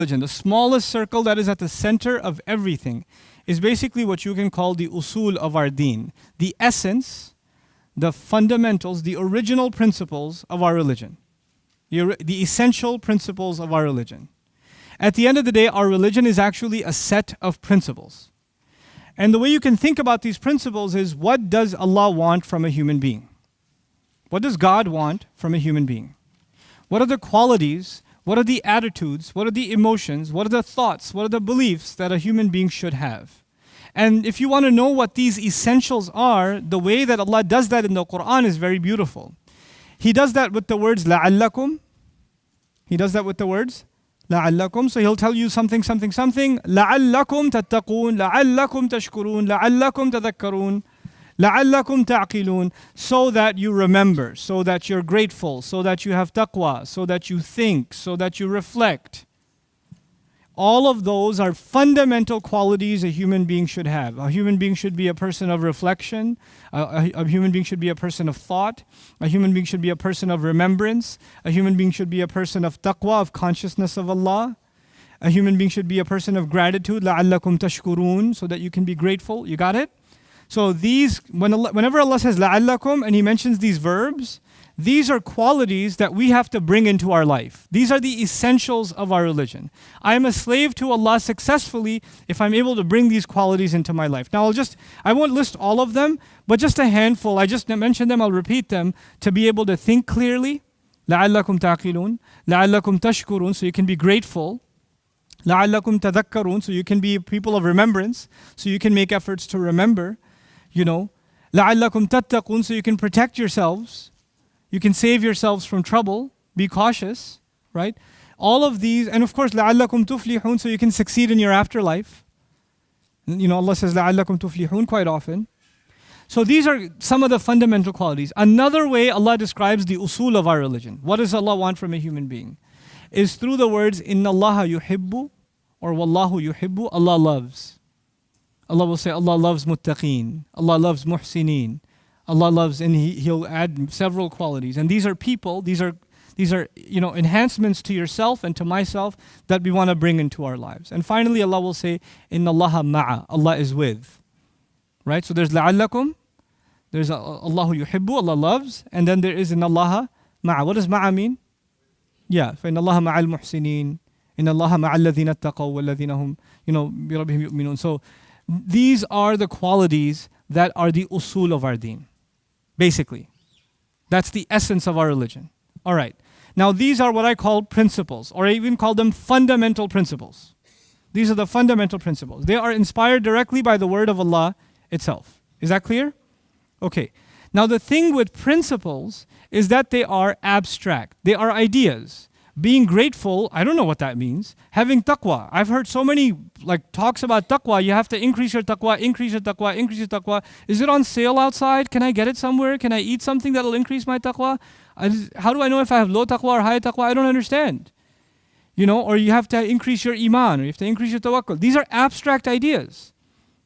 religion, the smallest circle that is at the center of everything, is basically what you can call the usul of our deen, the essence, the fundamentals, the original principles of our religion, the essential principles of our religion. At the end of the day, our religion is actually a set of principles. And the way you can think about these principles is, what does Allah want from a human being? What does God want from a human being? What are the qualities, what are the attitudes, what are the emotions, what are the thoughts, what are the beliefs that a human being should have? And if you want to know what these essentials are, the way that Allah does that in the Quran is very beautiful. He does that with the words لَعَلَّكُمْ. He does that with the words لَعَلَّكُمْ. So He'll tell you something, something, something. لَعَلَّكُمْ تَتَّقُونَ لَعَلَّكُمْ تَشْكُرُونَ لَعَلَّكُمْ تَذَكَّرُونَ لَعَلَّكُمْ تَعْقِلُونَ. So that you remember, so that you're grateful, so that you have taqwa, so that you think, so that you reflect. All of those are fundamental qualities a human being should have. A human being should be a person of reflection. A human being should be a person of thought. A human being should be a person of remembrance. A human being should be a person of taqwa, of consciousness of Allah. A human being should be a person of gratitude. لَعَلَّكُمْ تَشْكُرُونَ. So that you can be grateful. You got it? So these, whenever Allah says لَعَلَّكُمْ and He mentions these verbs, these are qualities that we have to bring into our life. These are the essentials of our religion. I am a slave to Allah successfully if I'm able to bring these qualities into my life. Now I won't list all of them, but just a handful. I just mentioned them, I'll repeat them to be able to think clearly. لَعَلَّكُمْ تَعْقِلُونَ لَعَلَّكُمْ تَشْكُرُونَ. So you can be grateful. لَعَلَّكُمْ تَذَكَّرُونَ. So you can be people of remembrance. So you can make efforts to remember. لَعَلَّكُمْ تَتَّقُونَ. So you can protect yourselves. You can save yourselves from trouble. Be cautious, right? All of these, and of course, لَعَلَّكُمْ تُفْلِحُونَ. So you can succeed in your afterlife. Allah says لَعَلَّكُمْ تُفْلِحُونَ quite often. So these are some of the fundamental qualities. Another way Allah describes the usul of our religion, what does Allah want from a human being, is through the words إِنَّ اللَّهَ يُحِبُّ or وَاللَّهُ يُحِبُّ. Allah loves. Allah will say Allah loves muttaqeen. Allah loves muhsineen. Allah loves, and He'll add several qualities. And these are people, these are enhancements to yourself and to myself that we want to bring into our lives. And finally, Allah will say, Inna Allaha ma'a. Allah is with. Right? So there's la'allakum, there's Allahu yuhibbu, Allah loves, and then there is Inna Allaha ma'a. What does ma'a mean? Yeah, فَإِنَّ اللَّهَ مَعَ الْمُحْسِنِينَ إِنَّ اللَّهَ مَعَ الَّذِينَ اتَّقَوْا وَالَّذِينَ هُمْ بِرَبِّهِمْ يُؤْمِنُونَ. So these are the qualities that are the usul of our deen. Basically, that's the essence of our religion. All right. Now these are what I call principles, or I even call them fundamental principles. These are the fundamental principles. They are inspired directly by the word of Allah itself. Is that clear? Okay. Now the thing with principles is that they are abstract. They are ideas. Being grateful, I don't know what that means. Having taqwa. I've heard so many talks about taqwa. You have to increase your taqwa, increase your taqwa, increase your taqwa. Is it on sale outside? Can I get it somewhere? Can I eat something that'll increase my taqwa? How do I know if I have low taqwa or high taqwa? I don't understand. Or you have to increase your iman, or you have to increase your tawakkul. These are abstract ideas.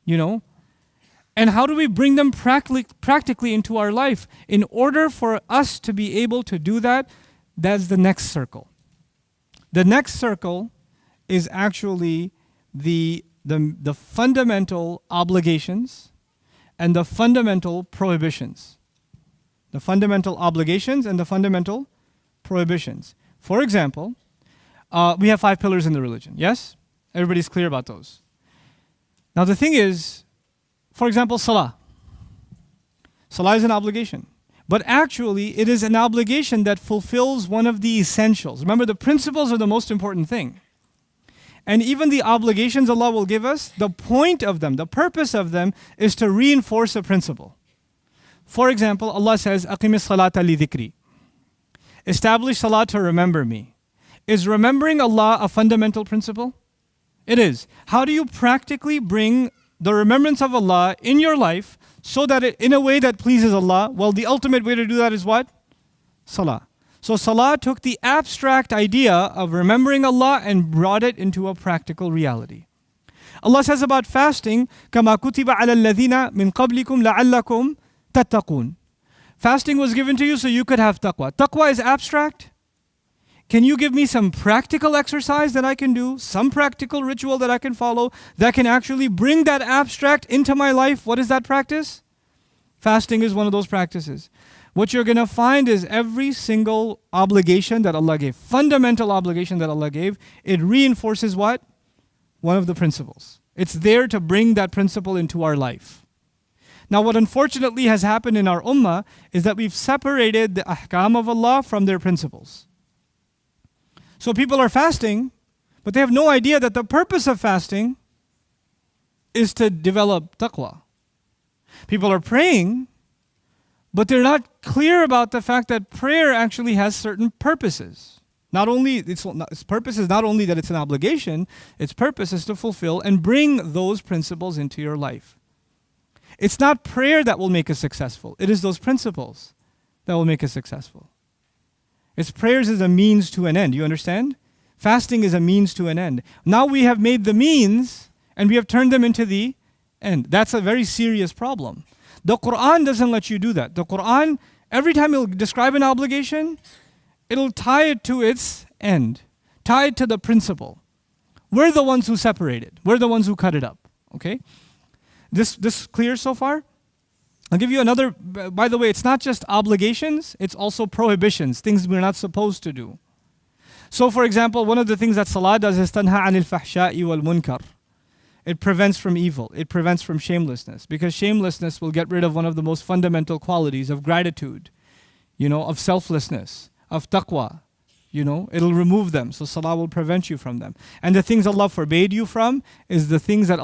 And how do we bring them practically into our life? In order for us to be able to do that, that's the next circle. The next circle is actually the fundamental obligations and the fundamental prohibitions. The fundamental obligations and the fundamental prohibitions. For example, we have 5 pillars in the religion, yes? Everybody's clear about those. Now the thing is, for example, salah. Salah is an obligation. But actually, it is an obligation that fulfills one of the essentials. Remember, the principles are the most important thing. And even the obligations Allah will give us, the point of them, the purpose of them is to reinforce a principle. For example, Allah says, أَقِمِ الصَّلَاةَ لِذِكْرِي. Establish salah to remember me. Is remembering Allah a fundamental principle? It is. How do you practically bring the remembrance of Allah in your life so that in a way that pleases Allah? Well, the ultimate way to do that is what? Salah. So salah took the abstract idea of remembering Allah and brought it into a practical reality. Allah says about fasting, كَمَا كُتِبَ عَلَى الَّذِينَ مِنْ قَبْلِكُمْ لَعَلَّكُمْ تَتَّقُونَ. Fasting was given to you so you could have taqwa. Taqwa is abstract. Can you give me some practical exercise that I can do, some practical ritual that I can follow that can actually bring that abstract into my life? What is that practice? Fasting is one of those practices. What you're going to find is every single obligation that Allah gave, fundamental obligation that Allah gave, it reinforces what? One of the principles. It's there to bring that principle into our life. Now, what unfortunately has happened in our ummah is that we've separated the ahkam of Allah from their principles. So people are fasting, but they have no idea that the purpose of fasting is to develop taqwa. People are praying, but they're not clear about the fact that prayer actually has certain purposes. Its purpose is not only that it's an obligation, its purpose is to fulfill and bring those principles into your life. It's not prayer that will make us successful. It is those principles that will make us successful. It's prayers as a means to an end. You understand? Fasting is a means to an end. Now we have made the means and we have turned them into the end. That's a very serious problem. The Quran doesn't let you do that. The Quran, every time it'll describe an obligation, it'll tie it to its end, tie it to the principle. We're the ones who separate it. We're the ones who cut it up. Okay? This clear so far? I'll give you another, by the way, it's not just obligations, it's also prohibitions, things we're not supposed to do. So for example, one of the things that salah does is tanha anil fahsha'i wal munkar. It prevents from evil, it prevents from shamelessness, because shamelessness will get rid of one of the most fundamental qualities of gratitude, of selflessness, of taqwa. It'll remove them. So salah will prevent you from them. And the things Allah forbade you from is the things that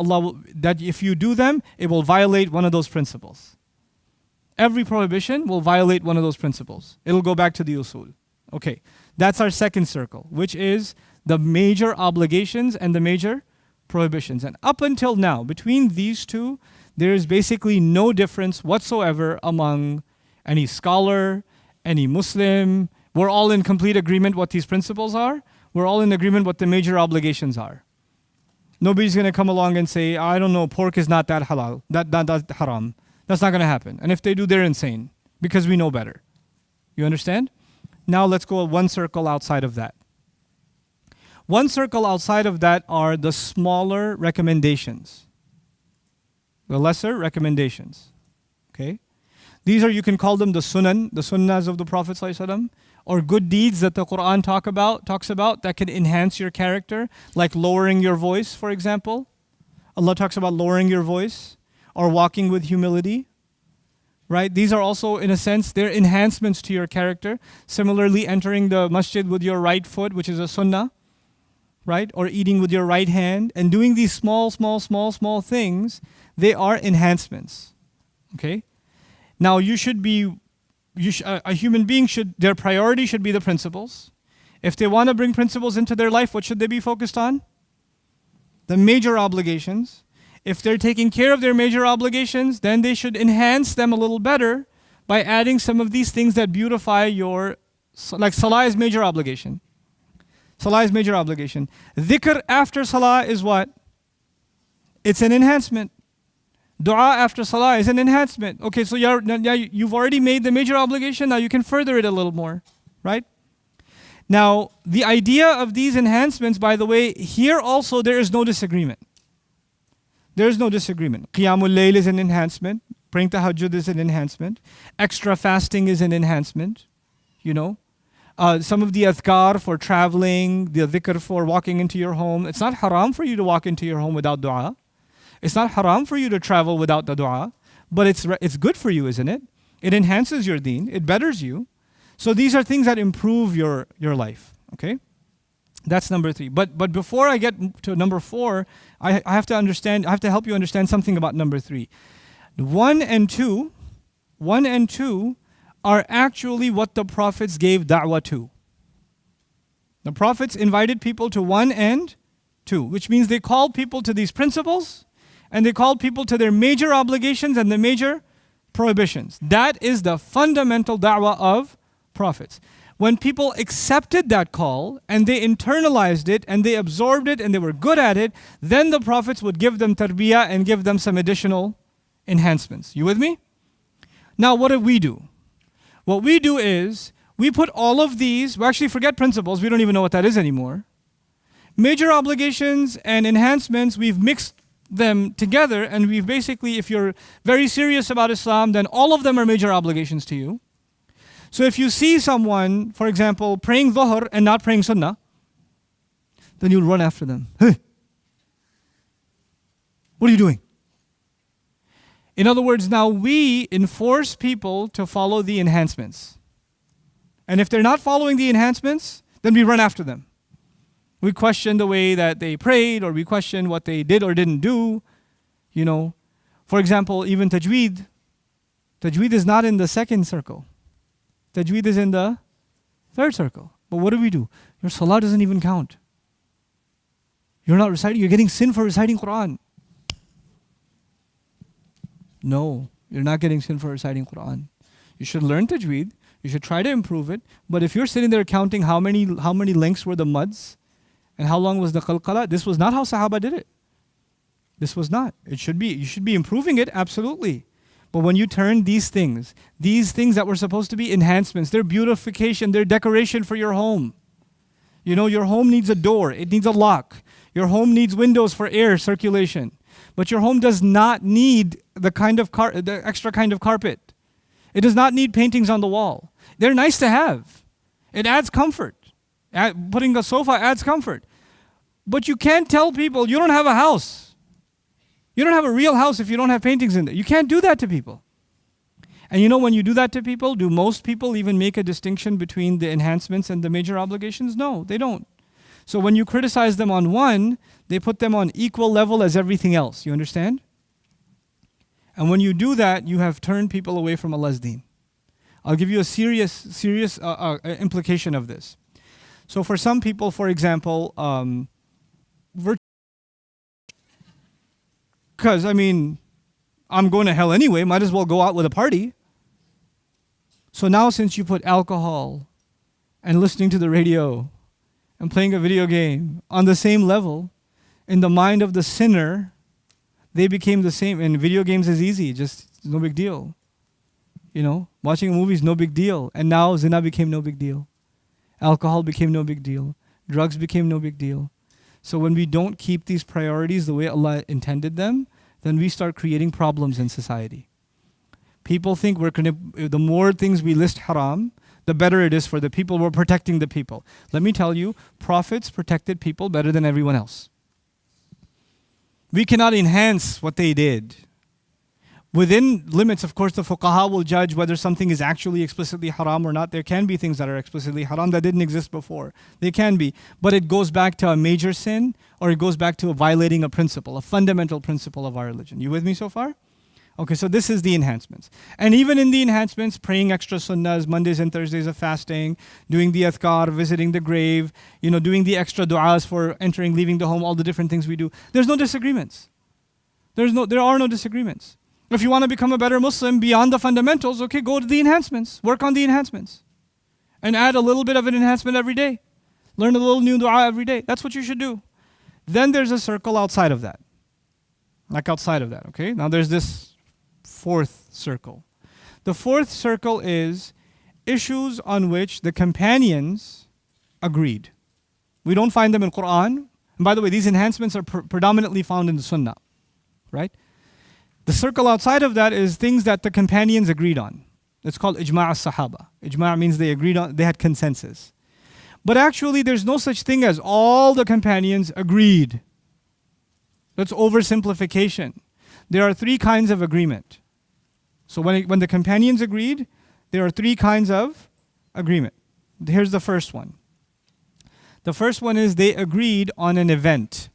that if you do them, it will violate one of those principles. Every prohibition will violate one of those principles. It'll go back to the usul. Okay, that's our second circle, which is the major obligations and the major prohibitions. And up until now, between these two, there is basically no difference whatsoever among any scholar, any Muslim. We're all in complete agreement what these principles are. We're all in agreement what the major obligations are. Nobody's going to come along and say, I don't know, pork is not that halal, that's haram. That's not going to happen. And if they do, they're insane because we know better. You understand? Now let's go one circle outside of that. One circle outside of that are the smaller recommendations, the lesser recommendations. Okay? These are, you can call them the sunnahs of the Prophet ﷺ, or good deeds that the Quran talks about that can enhance your character, like lowering your voice, for example. Allah talks about lowering your voice or walking with humility. Right? These are also, in a sense, they're enhancements to your character. Similarly, entering the masjid with your right foot, which is a sunnah, right? Or eating with your right hand, and doing these small things, they are enhancements. Okay? Now, a human being their priority should be the principles. If they want to bring principles into their life, what should they be focused on? The major obligations. If they're taking care of their major obligations, then they should enhance them a little better by adding some of these things that beautify like salah is major obligation. Salah is major obligation. Dhikr after salah is what? It's an enhancement. Dua after salah is an enhancement. Okay, so you've already made the major obligation, now you can further it a little more, right? Now, the idea of these enhancements, by the way, here also there is no disagreement. There is no disagreement. Qiyamul Layl is an enhancement. Praying tahajjud is an enhancement. Extra fasting is an enhancement. Some of the adhkar for traveling, the dhikr for walking into your home. It's not haram for you to walk into your home without dua. It's not haram for you to travel without the dua. But it's good for you, isn't it? It enhances your deen. It betters you. So these are things that improve your life. Okay? That's number 3. But before I get to number 4, I have to help you understand something about number 3. 1 and 2 are actually what the prophets gave da'wah to. The prophets invited people to 1 and 2, which means they called people to these principles and they called people to their major obligations and the major prohibitions. That is the fundamental da'wah of prophets. When people accepted that call and they internalized it and they absorbed it and they were good at it, then the prophets would give them tarbiyah and give them some additional enhancements. You with me? Now what do? What we do is We put all of these, we actually forget principles, we don't even know what that is anymore. Major obligations and enhancements, we've mixed them together, and we've basically, if you're very serious about Islam, then all of them are major obligations to you. So if you see someone, for example, praying dhuhr and not praying sunnah, then you'll run after them. Hey, what are you doing? In other words, now we enforce people to follow the enhancements. And if they're not following the enhancements, then we run after them. We question the way that they prayed, or we question what they did or didn't do. You know, for example, even tajweed. Tajweed is not in the second circle. Tajweed is in the third circle. But what do? Your salah doesn't even count. You're not reciting, you're getting sin for reciting Quran. No, you're not getting sin for reciting Quran. You should learn tajweed. You should try to improve it. But if you're sitting there counting how many lengths were the muds, and how long was the qalqala? This was not how Sahaba did it. This was not. It should be. You should be improving it, absolutely. But when you turn these things that were supposed to be enhancements, they're beautification, they're decoration for your home. You know, your home needs a door, it needs a lock. Your home needs windows for air circulation. But your home does not need the extra kind of carpet. It does not need paintings on the wall. They're nice to have. It adds comfort. Putting a sofa adds comfort. But you can't tell people you don't have a house. You don't have a real house if you don't have paintings in there. You can't do that to people. And you know, when you do that to people, do most people even make a distinction between the enhancements and the major obligations? No, they don't. So when you criticize them on one, they put them on equal level as everything else. You understand? And when you do that, you have turned people away from Allah's deen. I'll give you a serious implication of this. So for some people, for example, because I'm going to hell anyway, might as well go out with a party. So now since you put alcohol and listening to the radio and playing a video game on the same level, in the mind of the sinner, they became the same. And video games is easy, just no big deal. You know, watching a movie is no big deal. And now zina became no big deal. Alcohol became no big deal. Drugs became no big deal. So when we don't keep these priorities the way Allah intended them, then we start creating problems in society. People think the more things we list haram, the better it is for the people. We're protecting the people. Let me tell you, prophets protected people better than everyone else. We cannot enhance what they did. Within limits, of course, the fuqaha will judge whether something is actually explicitly haram or not. There can be things that are explicitly haram that didn't exist before. They can be. But it goes back to a major sin, or it goes back to violating a principle, a fundamental principle of our religion. You with me so far? Okay, so this is the enhancements. And even in the enhancements, praying extra sunnahs, Mondays and Thursdays of fasting, doing the adhkar, visiting the grave, doing the extra du'as for entering, leaving the home, all the different things we do. There's no disagreements. There are no disagreements. If you want to become a better Muslim beyond the fundamentals, okay, go to the enhancements. Work on the enhancements. And add a little bit of an enhancement every day. Learn a little new dua every day. That's what you should do. Then there's a circle outside of that. Like outside of that, okay? Now there's this fourth circle. The fourth circle is issues on which the companions agreed. We don't find them in Quran. And by the way, these enhancements are predominantly found in the Sunnah, right? The circle outside of that is things that the companions agreed on. It's called ijma' as-sahaba. Ijma' means they agreed on, they had consensus. But actually there's no such thing as all the companions agreed. That's oversimplification. There are three kinds of agreement. So when the companions agreed, there are three kinds of agreement. Here's the first one. The first one is they agreed on an event.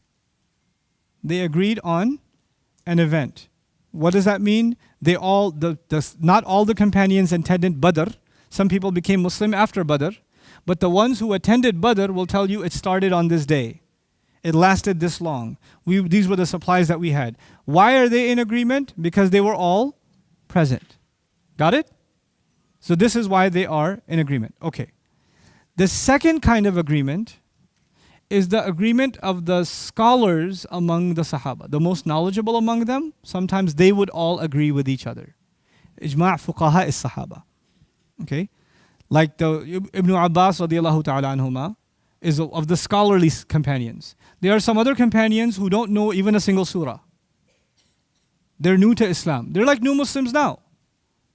They agreed on an event. What does that mean? Not all the companions attended Badr. Some people became Muslim after Badr. But the ones who attended Badr will tell you it started on this day. It lasted this long. These were the supplies that we had. Why are they in agreement? Because they were all present. Got it? So this is why they are in agreement. Okay. The second kind of agreement is the agreement of the scholars among the Sahaba. The most knowledgeable among them, sometimes they would all agree with each other. Ijma' fuqaha is Sahaba. Okay? Like the Ibn Abbas radiallahu ta'ala anhuma is of the scholarly companions. There are some other companions who don't know even a single surah. They're new to Islam. They're like new Muslims now.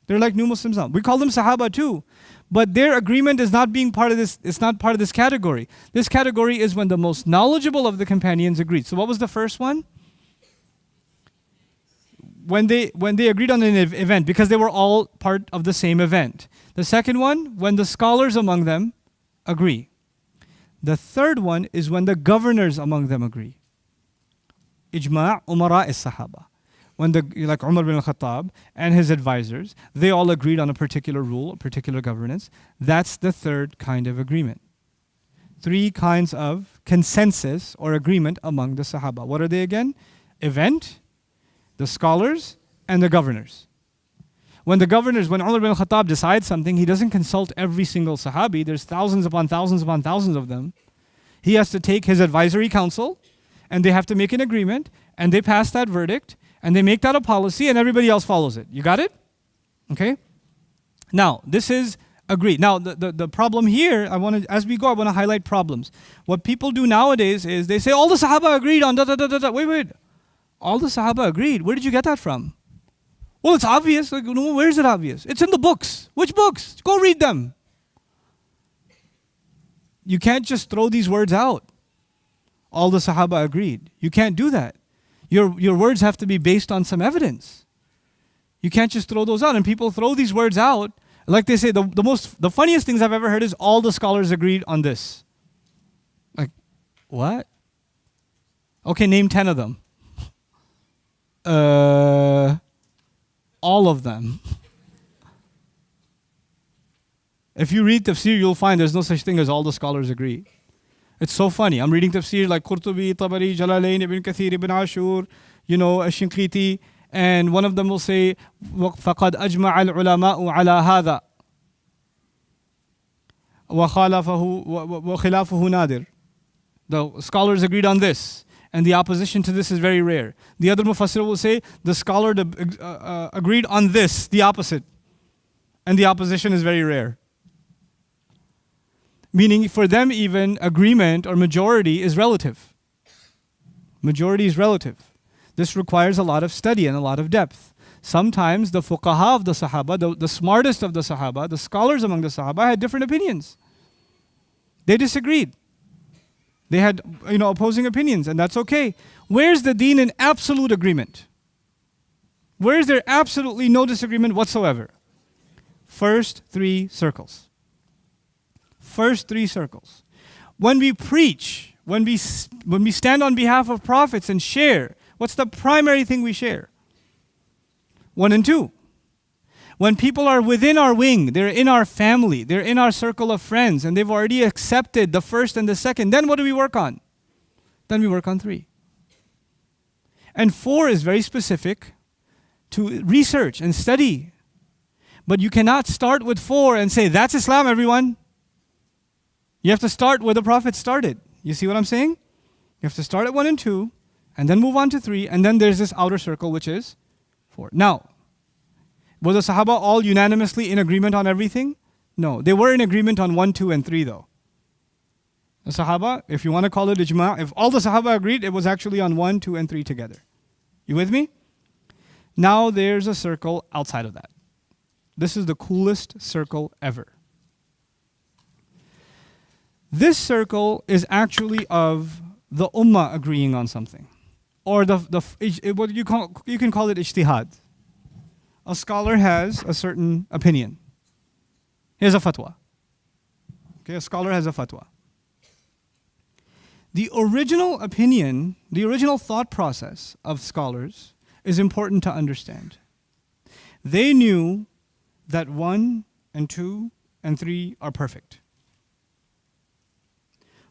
They're like new Muslims now. We call them Sahaba too. But their agreement is not being part of this, it's not part of this category. This category is when the most knowledgeable of the companions agreed. So what was the first one? When they agreed on an event, because they were all part of the same event. The second one, when the scholars among them agree. The third one is when the governors among them agree. Ijma' umara is-sahaba. When like Umar bin al-Khattab and his advisors, they all agreed on a particular rule, a particular governance. That's the third kind of agreement. Three kinds of consensus or agreement among the Sahaba. What are they again? Event, the scholars, and the governors. When Umar bin al-Khattab decides something, he doesn't consult every single Sahabi. There's thousands upon thousands upon thousands of them. He has to take his advisory council, and they have to make an agreement, and they pass that verdict, and they make that a policy, and everybody else follows it. You got it? Okay? Now, this is agreed. Now, the problem here, as we go, I want to highlight problems. What people do nowadays is they say, all the Sahaba agreed on da-da-da-da-da. Wait. All the Sahaba agreed. Where did you get that from? Well, it's obvious. Like, no, where is it obvious? It's in the books. Which books? Go read them. You can't just throw these words out. All the Sahaba agreed. You can't do that. Your words have to be based on some evidence. You can't just throw those out. And people throw these words out. Like they say, the funniest things I've ever heard is all the scholars agreed on this. Like, what? Okay, name 10 of them. All of them. If you read tafsir, you'll find there's no such thing as all the scholars agree. It's so funny. I'm reading tafsir like Qurtubi, Tabari, Jalalain, Ibn Kathir, Ibn Ashur, Ash-Shinqiti, and one of them will say, فَقَدْ أَجْمَعَ الْعُلَمَاءُ عَلَى هَذَا وَخِلَافُهُ نَادِرٌ. The scholars agreed on this, and the opposition to this is very rare. The other mufassir will say, the scholar agreed on this, the opposite, and the opposition is very rare. Meaning for them even agreement or majority is relative. Majority is relative. This requires a lot of study and a lot of depth. Sometimes the fuqaha of the Sahaba, the smartest of the Sahaba, the scholars among the Sahaba had different opinions. They disagreed. They had opposing opinions, and that's okay. Where's the deen in absolute agreement? Where is there absolutely no disagreement whatsoever? First three circles. First three circles. When we preach, when we stand on behalf of prophets and share, what's the primary thing we share? 1 and 2. When people are within our wing, they're in our family, they're in our circle of friends, and they've already accepted the first and the second, then what do we work on? Then we work on 3. And 4 is very specific to research and study. But you cannot start with 4 and say, that's Islam, everyone. You have to start where the Prophet started. You see what I'm saying? You have to start at 1 and 2, and then move on to 3, and then there's this outer circle, which is 4. Now, were the Sahaba all unanimously in agreement on everything? No. They were in agreement on 1, 2, and 3 though. The Sahaba, if you want to call it ijma', if all the Sahaba agreed, it was actually on 1, 2, and 3 together. You with me? Now there's a circle outside of that. This is the coolest circle ever. This circle is actually of the ummah agreeing on something. Or what you can call it ijtihad. A scholar has a certain opinion. He has a fatwa. Okay, a scholar has a fatwa. The original opinion, the original thought process of scholars is important to understand. They knew that 1 and 2 and 3 are perfect.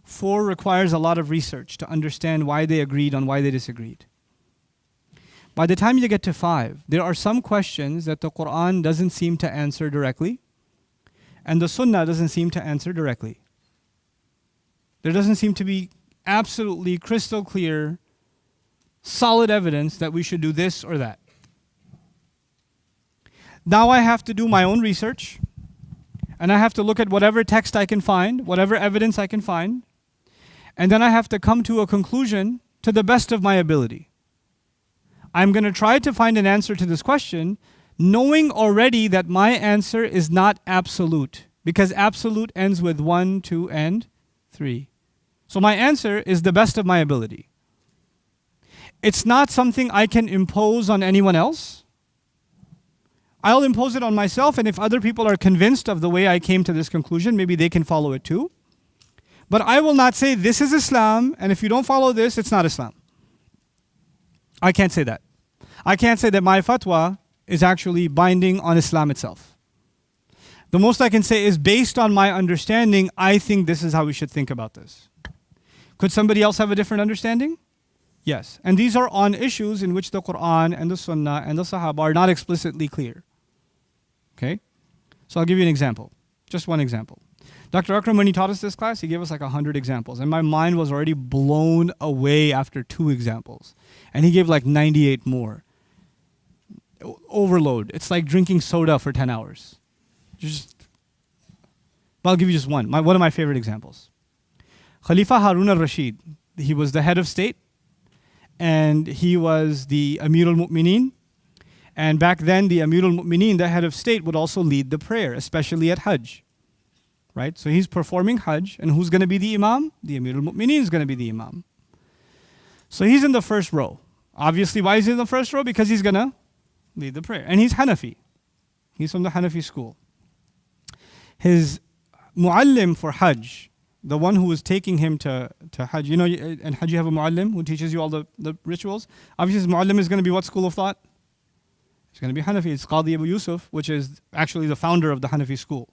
4 requires a lot of research to understand why they agreed on why they disagreed. By the time you get to 5, there are some questions that the Quran doesn't seem to answer directly, and the Sunnah doesn't seem to answer directly. There doesn't seem to be absolutely crystal clear, solid evidence that we should do this or that. Now I have to do my own research, And I have to look at whatever text I can find, whatever evidence I can find, and then I have to come to a conclusion to the best of my ability. I'm going to try to find an answer to this question, knowing already that my answer is not absolute, because absolute ends with 1, 2, and 3. So my answer is the best of my ability. It's not something I can impose on anyone else. I'll impose it on myself, and if other people are convinced of the way I came to this conclusion, maybe they can follow it too. But I will not say this is Islam, and if you don't follow this, it's not Islam. I can't say that. I can't say that my fatwa is actually binding on Islam itself. The most I can say is, based on my understanding, I think this is how we should think about this. Could somebody else have a different understanding? Yes. And these are on issues in which the Quran and the Sunnah and the Sahaba are not explicitly clear. Okay? So I'll give you an example. Just one example. Dr. Akram, when he taught us this class, he gave us like 100 examples. And my mind was already blown away after 2 examples. And he gave like 98 more. Overload. It's like drinking soda for 10 hours. But I'll give you just one. One of my favorite examples. Khalifa Harun al-Rashid. He was the head of state. And he was the Amir al-Mu'mineen. And back then, the Amir al-Mu'mineen, the head of state, would also lead the prayer, especially at Hajj. Right? So he's performing Hajj, and who's going to be the Imam? The Amir al-Mu'mineen is going to be the Imam. So he's in the first row. Obviously, why is he in the first row? Because he's going to lead the prayer. And he's Hanafi. He's from the Hanafi school. His muallim for Hajj, the one who was taking him to Hajj, you know, in Hajj you have a muallim who teaches you all the rituals. Obviously, his muallim is going to be what school of thought? It's going to be Hanafi. It's Qadi Abu Yusuf, which is actually the founder of the Hanafi school.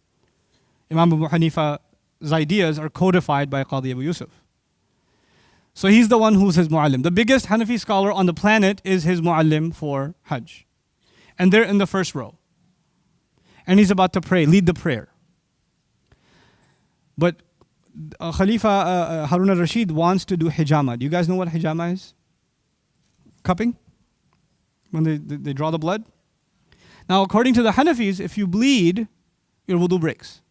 Imam Abu Hanifa's ideas are codified by Qadi Abu Yusuf. So he's the one who's his muallim. The biggest Hanafi scholar on the planet is his muallim for Hajj. And they're in the first row. And he's about to pray, lead the prayer. But Khalifa Harun al-Rashid wants to do hijama. Do you guys know what hijama is? Cupping? When they draw the blood? Now, according to the Hanafis, if you bleed, your wudu breaks.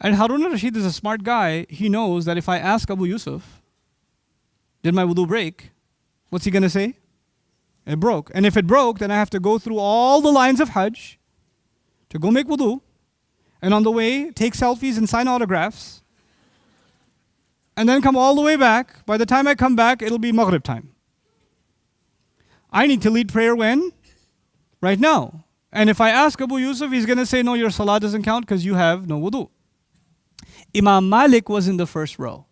And Harun al-Rashid is a smart guy. He knows that if I ask Abu Yusuf, did my wudu break? What's he going to say? It broke. And if it broke, then I have to go through all the lines of Hajj to go make wudu. And on the way, take selfies and sign autographs. And then come all the way back. By the time I come back, it'll be Maghrib time. I need to lead prayer when? Right now. And if I ask Abu Yusuf, he's going to say, no, your salah doesn't count because you have no wudu. Imam Malik was in the first row.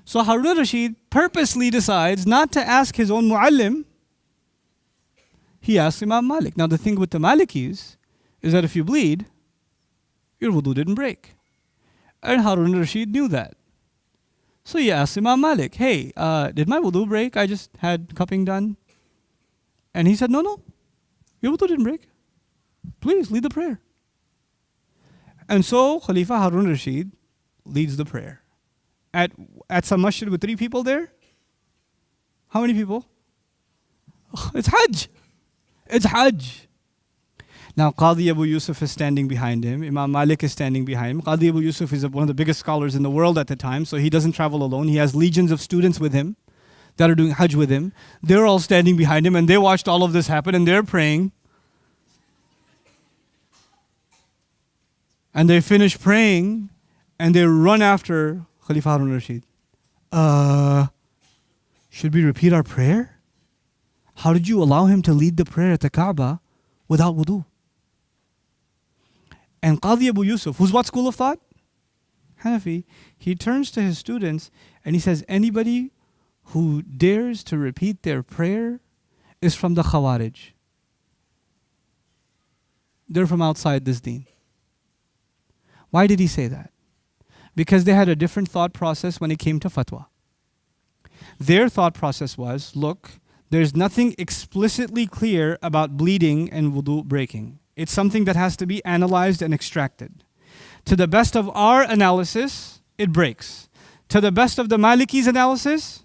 So Harun al-Rashid purposely decides not to ask his own muallim. He asks Imam Malik. Now the thing with the Malikis is that if you bleed, your wudu didn't break. And Harun al-Rashid knew that. So he asked Imam Malik, hey, did my wudu break? I just had cupping done. And he said, no, your wudu didn't break. Please, lead the prayer. And so Khalifa Harun al-Rashid leads the prayer. At some masjid with 3 people there? How many people? Oh, it's Hajj. It's Hajj. Now Qadi Abu Yusuf is standing behind him. Imam Malik is standing behind him. Qadi Abu Yusuf is one of the biggest scholars in the world at the time, so he doesn't travel alone. He has legions of students with him that are doing Hajj with him. They're all standing behind him, and they watched all of this happen, and they're praying. And they finish praying, and they run after Khalifa Harun al-Rashid. Should we repeat our prayer? How did you allow him to lead the prayer at the Kaaba without wudu? And Qadi Abu Yusuf, who's what school of thought? Hanafi. He turns to his students and he says, anybody who dares to repeat their prayer is from the Khawarij. They're from outside this deen. Why did he say that? Because they had a different thought process when it came to fatwa. Their thought process was, look, there's nothing explicitly clear about bleeding and wudu breaking. It's something that has to be analyzed and extracted. To the best of our analysis, it breaks. To the best of the Maliki's analysis,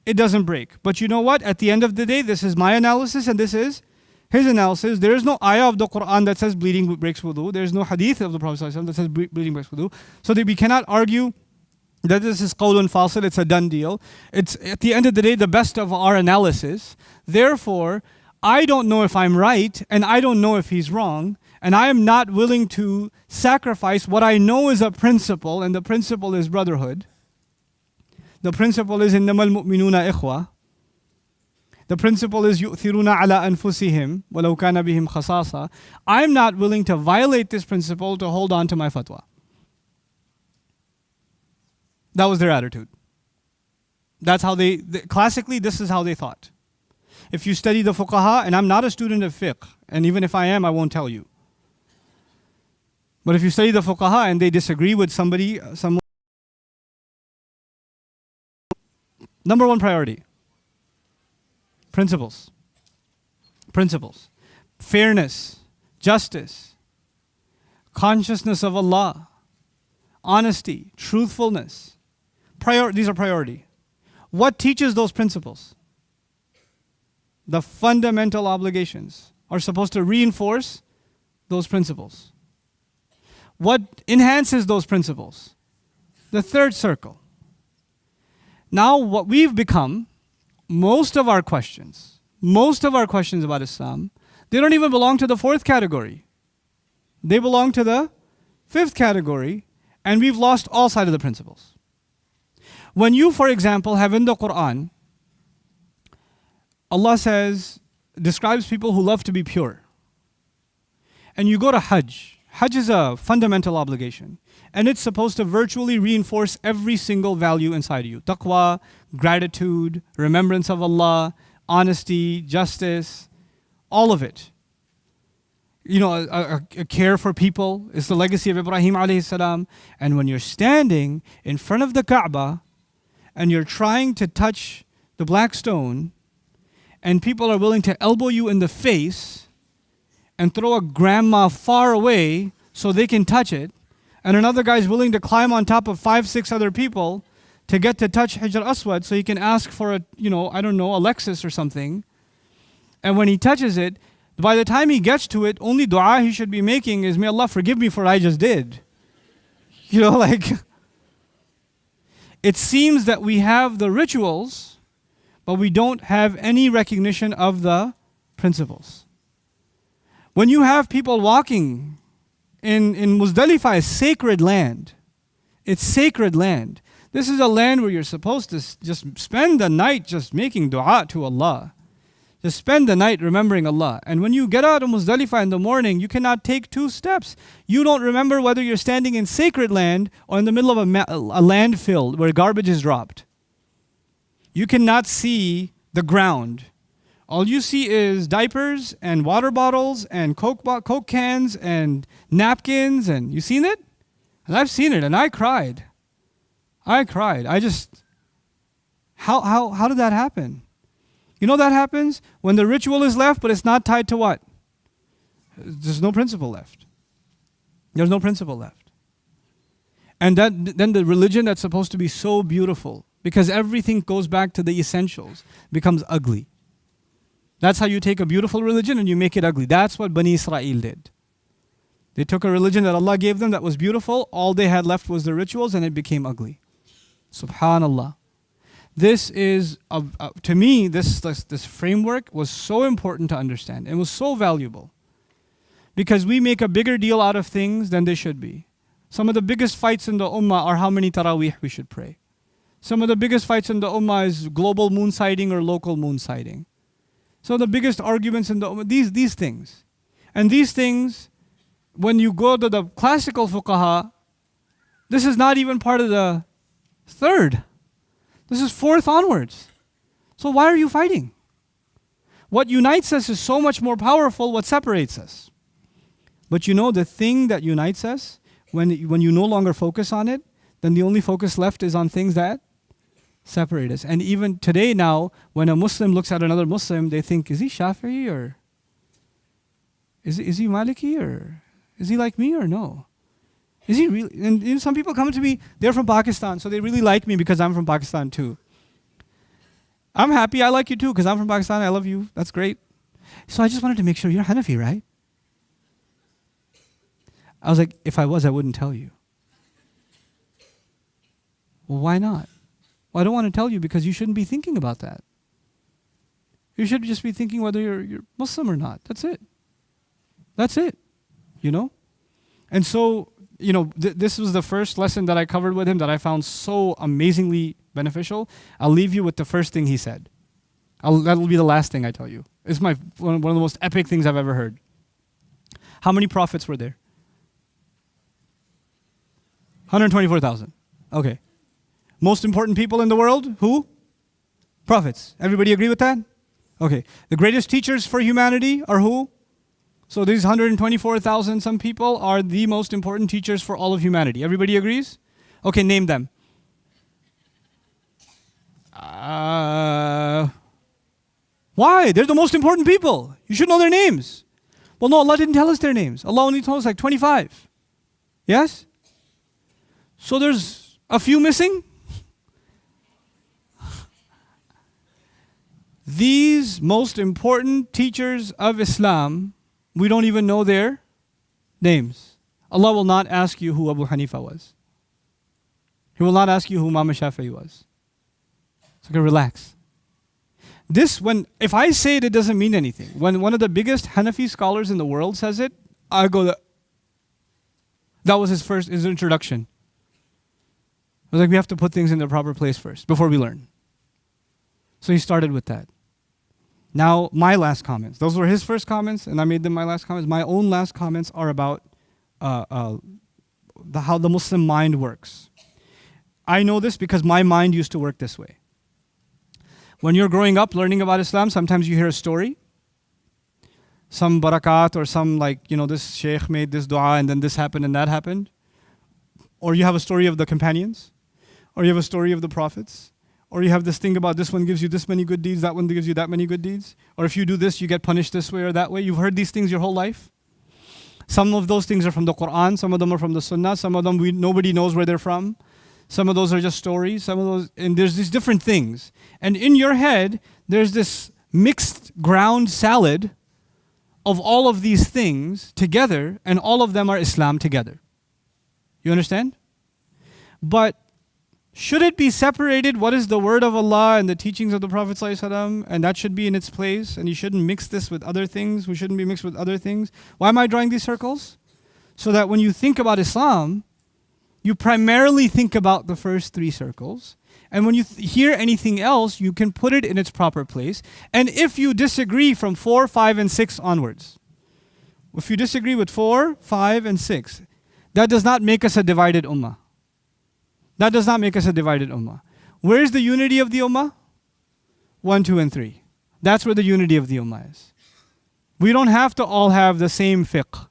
it doesn't break. But you know what? At the end of the day, this is my analysis and this is His analysis, there is no ayah of the Quran that says bleeding breaks wudu. There is no hadith of the Prophet ﷺ that says bleeding breaks wudu. So that we cannot argue that this is qawlun fasil, it's a done deal. It's at the end of the day the best of our analysis. Therefore, I don't know if I'm right and I don't know if he's wrong, and I am not willing to sacrifice what I know is a principle, and the principle is brotherhood. The principle is innamal mu'minuna ikhwa. The principle is yu'thiruna ala anfusihim walau kana bihim khasasa. I'm not willing to violate this principle to hold on to my fatwa. That was their attitude. That's how classically, this is how they thought. If you study the fuqaha, and I'm not a student of fiqh, and even if I am, I won't tell you. But if you study the fuqaha and they disagree with somebody, number one priority, principles. Principles. Fairness, justice, consciousness of Allah, honesty, truthfulness. These are priority. What teaches those principles? The fundamental obligations are supposed to reinforce those principles. What enhances those principles? The third circle. Now what we've become, most of our questions about Islam, they don't even belong to the fourth category. They belong to the fifth category, and we've lost all sight of the principles. When you, for example, have in the Quran, Allah describes people who love to be pure. And you go to Hajj. Hajj is a fundamental obligation. And it's supposed to virtually reinforce every single value inside of you. Taqwa, gratitude, remembrance of Allah, honesty, justice, all of it. You know, a care for people is the legacy of Ibrahim alayhi salam. And when you're standing in front of the Kaaba and you're trying to touch the black stone, and people are willing to elbow you in the face and throw a grandma far away so they can touch it, and another guy's willing to climb on top of 5-6 other people to get to touch Hajar Aswad so he can ask for a Lexus or something. And when he touches it, by the time he gets to it, only dua he should be making is, may Allah forgive me for what I just did. It seems that we have the rituals, but we don't have any recognition of the principles. When you have people walking in Muzdalifah, is sacred land. It's sacred land. This is a land where you're supposed to just spend the night just making dua to Allah. Just spend the night remembering Allah. And when you get out of Muzdalifah in the morning, you cannot take 2 steps. You don't remember whether you're standing in sacred land or in the middle of a landfill where garbage is dropped. You cannot see the ground. All you see is diapers and water bottles and Coke cans and napkins. And you seen it? And I've seen it, and I cried. How did that happen? You know that happens when the ritual is left, but it's not tied to what? There's no principle left. There's no principle left. And then the religion that's supposed to be so beautiful, because everything goes back to the essentials, becomes ugly. That's how you take a beautiful religion and you make it ugly. That's what Bani Israel did. They took a religion that Allah gave them that was beautiful, all they had left was the rituals, and it became ugly. Subhanallah. This is, to me, this framework was so important to understand. It was so valuable. Because we make a bigger deal out of things than they should be. Some of the biggest fights in the ummah are how many taraweeh we should pray. Some of the biggest fights in the ummah is global moon sighting or local moon sighting. So the biggest arguments in the ummah, these things. And these things, when you go to the classical fuqaha, this is not even part of the third. This is fourth onwards. So why are you fighting? What unites us is so much more powerful what separates us. But you know the thing that unites us, when you no longer focus on it, then the only focus left is on things that separate us. And even today now, when a Muslim looks at another Muslim, they think, is he Shafi'i or is he Maliki or is he like me or no? Is he really? And some people come to me, they're from Pakistan, so they really like me because I'm from Pakistan too. I'm happy, I like you too because I'm from Pakistan, I love you, that's great. So I just wanted to make sure you're Hanafi, right? I was like, if I was, I wouldn't tell you. Well, why not? Well, I don't want to tell you because you shouldn't be thinking about that. You should just be thinking whether you're Muslim or not. That's it. That's it. You know? And so, you know, this was the first lesson that I covered with him that I found so amazingly beneficial. I'll leave you with the first thing he said. That'll be the last thing I tell you. It's one of the most epic things I've ever heard. How many prophets were there? 124,000. Okay. Most important people in the world? Who? Prophets. Everybody agree with that? Okay. The greatest teachers for humanity are who? So these 124,000 some people are the most important teachers for all of humanity. Everybody agrees? Okay, name them. Why? They're the most important people. You should know their names. Well, no, Allah didn't tell us their names. Allah only told us like 25. Yes? So there's a few missing? These most important teachers of Islam, we don't even know their names. Allah will not ask you who Abu Hanifa was. He will not ask you who Imam Shafi'i was. So okay, relax. If I say it, it doesn't mean anything. When one of the biggest Hanafi scholars in the world says it, I go, that was his introduction. I was like, we have to put things in their proper place first, before we learn. So he started with that. Now, my last comments. Those were his first comments, and I made them my last comments. My own last comments are about how the Muslim mind works. I know this because my mind used to work this way. When you're growing up learning about Islam, sometimes you hear a story. Some barakat or some this sheikh made this dua and then this happened and that happened. Or you have a story of the companions. Or you have a story of the prophets. Or you have this thing about this one gives you this many good deeds, that one gives you that many good deeds. Or if you do this, you get punished this way or that way. You've heard these things your whole life. Some of those things are from the Quran. Some of them are from the Sunnah. Some of them nobody knows where they're from. Some of those are just stories. Some of those, and there's these different things. And in your head, there's this mixed ground salad of all of these things together, and all of them are Islam together. You understand? But should it be separated? What is the word of Allah and the teachings of the Prophet ﷺ? And that should be in its place. And you shouldn't mix this with other things. We shouldn't be mixed with other things. Why am I drawing these circles? So that when you think about Islam, you primarily think about the first three circles. And when you hear anything else, you can put it in its proper place. And if you disagree from 4, 5, and 6 onwards, if you disagree with 4, 5, and 6, that does not make us a divided ummah. That does not make us a divided ummah. Where is the unity of the ummah? 1, 2, and 3. That's where the unity of the ummah is. We don't have to all have the same fiqh.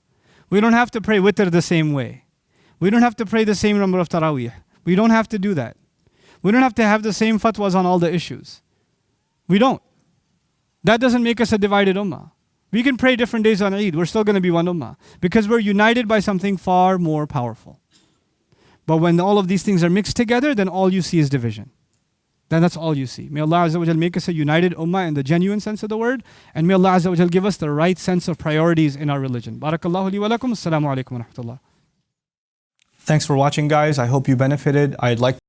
We don't have to pray witr the same way. We don't have to pray the same number of taraweeh. We don't have to do that. We don't have to have the same fatwas on all the issues. We don't. That doesn't make us a divided ummah. We can pray different days on Eid. We're still going to be one ummah. Because we're united by something far more powerful. But when all of these things are mixed together, then all you see is division. Then that's all you see. May Allah Azza wa Jal make us a united ummah in the genuine sense of the word. And may Allah Azza wa Jal give us the right sense of priorities in our religion. Barakallahu li wa lakum. Assalamu alaikum wa rahmatullah. Thanks for watching, guys. I hope you benefited. I'd like